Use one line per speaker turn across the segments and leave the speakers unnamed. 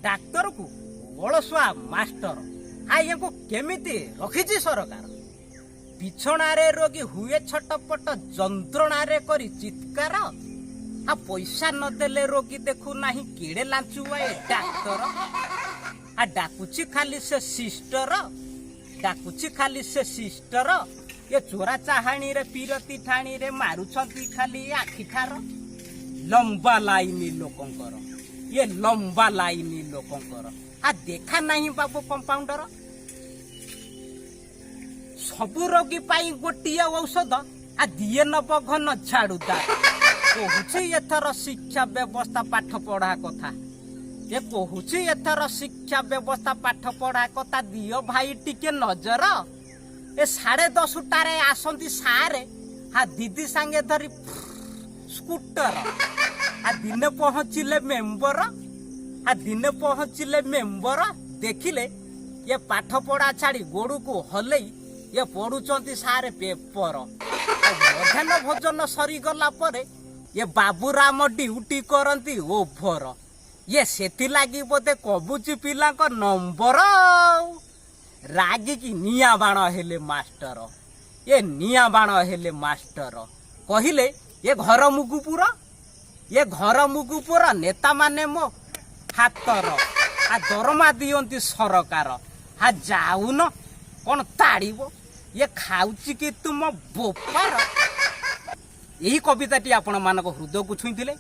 Doctor को अलसुआ master आया को केमिति रखिछि सरकार बिछणारे रोगी हुए छटपट जंत्रणारे करी चित्कार आ पैसा नदेले रोगी देखु नाही केड़े लांचुआ ए डाक्तर आ डाकुछि खाली से सिस्टर डाकुछि खाली से सिस्टर ये चोरा चाहाणी रे पीरती ठाणी रे मारुछंती खाली आखि ठार लंबा लाइनी लोकंकर ये लंबा लाइनी लोकंकर आ देखा नहीं बाबू कंपाउंडर सबु रोगी पाई गोटिए औषध आ दिए नब घन झाड़ूदा कहूँ एथर शिक्षा व्यवस्था पाठ पढ़ा कथा ये कहूँ एथर शिक्षा व्यवस्था पाठ पढ़ा कथा दियो भाई टिके नजर ए 10:30 आसंती सारे हा दीदी सांगे धरी स्कूटर आ दिने पहुँचिले मेम्बर आ दिने पहुँचिले मेम्बर देखिले ये पाठ पढ़ा छाड़ी गोड़ू को हलई ये पढ़ुचंती सारे पेपर मध्याह्न भोजन सरी गला परे ये बाबूराम ड्यूटी करती ओभर ये सेति लागी बोधे कबुची पिला नंबर रागी की निया बाण हेले मास्टर ये निया बाण हेले मास्टर कहिले ये घर मुगुपुर नेता माने मो हातर आ दरमा दियंती सरकार हा जाउन कौन ताड़ीबो ये खाउची कि तुम बोपार यही कविताटी आपण मानक हृदय को छुईथिले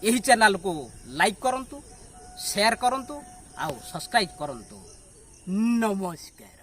यही चैनल को लाइक करंतु शेयर करंतु आउ सब्सक्राइब करंतु नमस्कार।